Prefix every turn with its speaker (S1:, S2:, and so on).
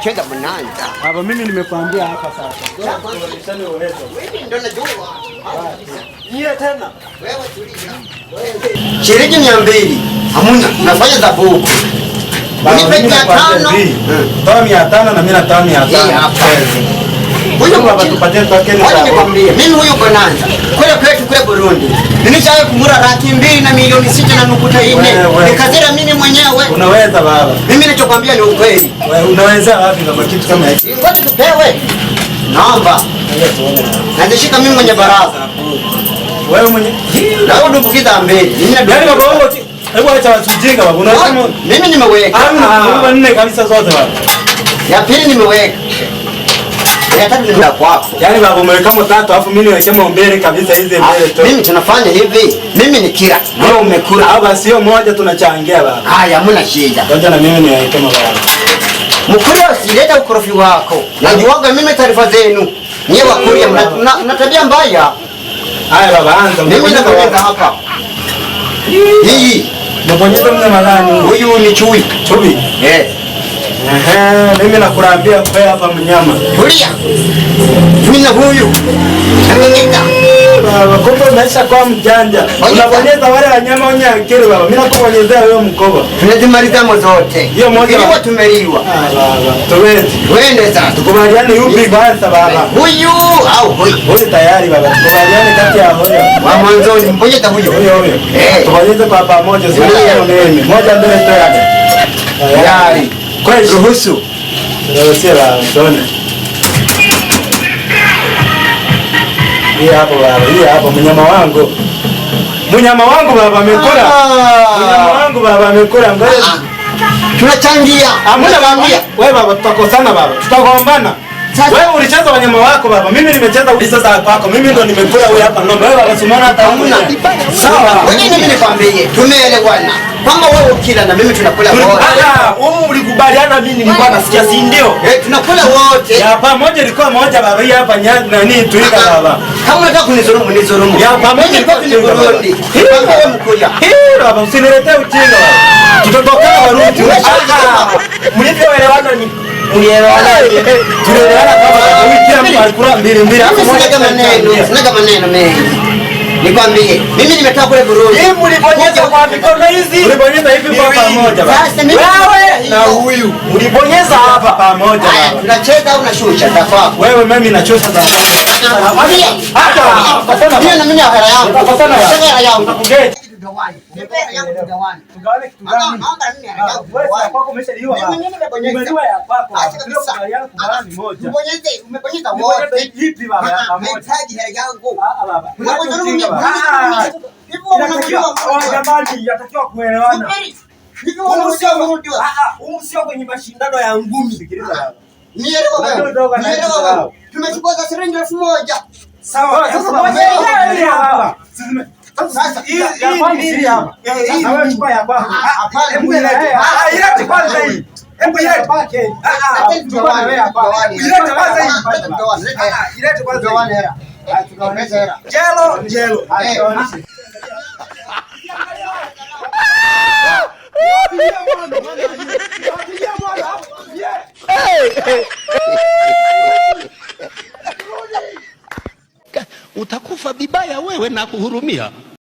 S1: kucheza mnanza.
S2: Baba mimi nimekuambia hapa sasa.
S1: Wewe ndio unajua.
S2: Yeye tena.
S1: Wewe tulia. Shilingi 200. Hamuna, unafanya za buku. Nipe 500.
S2: Toa 500 na mimi natoa 500.
S1: Huyo baba tupatie tokeni sawa. Nikwambie, mimi huyo Bonanza. Kule kwetu kule Burundi. Nilishawahi kumura 200 na milioni 6.4. Nikazira mimi mwenyewe.
S2: Unaweza baba.
S1: Mimi ninachokwambia ni ukweli.
S2: Wewe unaweza wapi kama kitu kama hiki?
S1: Ngoja tupewe. Naomba. Nazishika mimi mwenye baraza.
S2: Wewe mwenye.
S1: Na wewe ndumbukiza mbele. Mimi na
S2: Yaani baba wangu hebu acha wasijinga baba. Unasema
S1: mimi nimeweka.
S2: Hamna nne kabisa zote baba.
S1: Ya pili nimeweka. Ya tatu ni mda kwako.
S2: Yaani baba umeweka tatu alafu mimi niweke mbele kabisa hizi mbele tu.
S1: Mimi tunafanya hivi. Mimi ni kila. Wewe umekula.
S2: Hapa sio moja tunachangia baba.
S1: Haya hamna shida.
S2: Ngoja na mimi niweke baba.
S1: Mkuria usileta ukorofi wako. Najuaga mimi taarifa zenu. Nyewe wakuria mna tabia mbaya.
S2: Haya baba anza.
S1: Mimi nabonyeza hapa. Hii.
S2: Mbonyeza mnyama gani?
S1: Huyu ni chui.
S2: Chui? Mimi nakuambia kwa hapa mnyama.
S1: Tulia. Mimi na huyu. Amengeka.
S2: Baba kumbe umeisha kwa mjanja. Unabonyeza wale wanyama wenye akili baba. Mimi nakubonyezea wewe mkoba.
S1: Tunazimaliza zote.
S2: Hiyo moja
S1: ilikuwa tumeliwa.
S2: Baba. Tuwezi.
S1: Twende sasa.
S2: Tukubaliane yupi kwanza baba?
S1: Huyu au huyu?
S2: Huyu tayari baba. Tukubaliane kati ya huyo.
S1: Wa mwanzoni mbonyeza huyo.
S2: Huyo. Tubonyeze kwa pamoja sio nini. Moja mbele tayari.
S1: Tayari. Kwa ruhusu.
S2: Ruhusu baba. Tuone. Hii hapo baba, hii hapo mnyama wangu. Mnyama wangu baba amekula. Mnyama wangu baba amekula. Ngoja.
S1: Tunachangia.
S2: Hamna baba. Wewe baba tutakosana baba. Tutagombana. Wewe ulicheza wanyama wako baba. Mimi nimecheza ulisa za kwako. Mimi ndo nimekula wewe hapa ng'ombe. Wewe baba simona hata hamna.
S1: Sawa. Wewe mimi nikwambie, tumeelewana. Kwamba wewe ukila na mimi tunakula wote.
S2: Wewe ulikubaliana mimi nilikuwa nasikia si ndio?
S1: Tunakula wote.
S2: Ya pamoja ilikuwa moja baba. Hii hapa nani tuika baba.
S1: Kama unataka kunizulumu nizulumu.
S2: Ya pamoja ilikuwa
S1: ni Burundi. Kama wewe mkulia.
S2: Baba usiniletee ujinga baba. Tutotokana Burundi. Mlivyoelewana ni ulielewana. Tulielewana kama kila mtu alikula mbili.
S1: Hapo sina maneno mengi. Nikwambie, mimi nimetoka kule Burundi.
S2: Hii mlibonyeza kwa mikono hizi. Mlibonyeza hivi kwa pamoja baba.
S1: Sasa mimi
S2: wewe na huyu mlibonyeza hapa pamoja baba.
S1: Tunacheza au unashusha za kwako?
S2: Wewe mimi nachosha za kwako.
S1: Hata mimi na mimi hela yangu.
S2: Tutakosana
S1: hela yangu.
S2: Tukugeti.
S1: Tugawane. Tugawane.
S2: Tugawane kitu gani?
S1: Naomba mimi hela yangu.
S2: Wewe kwako umeshaliwa baba.
S1: Mimi nimebonyeza.
S2: Umeliwa ya kwako.
S1: Acha kabisa.
S2: Kubaliana moja.
S1: Umebonyeza wote.
S2: Ipi baba ya pamoja?
S1: Nahitaji hela yangu.
S2: Baba.
S3: Jamani, yatakiwa kuelewana. Humu sio kwenye mashindano ya ngumi.
S2: Sikiliza baba.
S1: Nielewa. Tumechukua za shilingi 1000.
S3: Sawa.
S1: Sasa
S3: hii hapa. Sawa, chukua ya kwako. Hebu ilete kwanza hii. Hebu ilete pake. Chukua na wewe hapa. Ilete kwanza hii. Ilete kwanza hela.
S1: Tugawaneze hela.
S3: Jelo.
S4: Utakufa vibaya wewe na kuhurumia.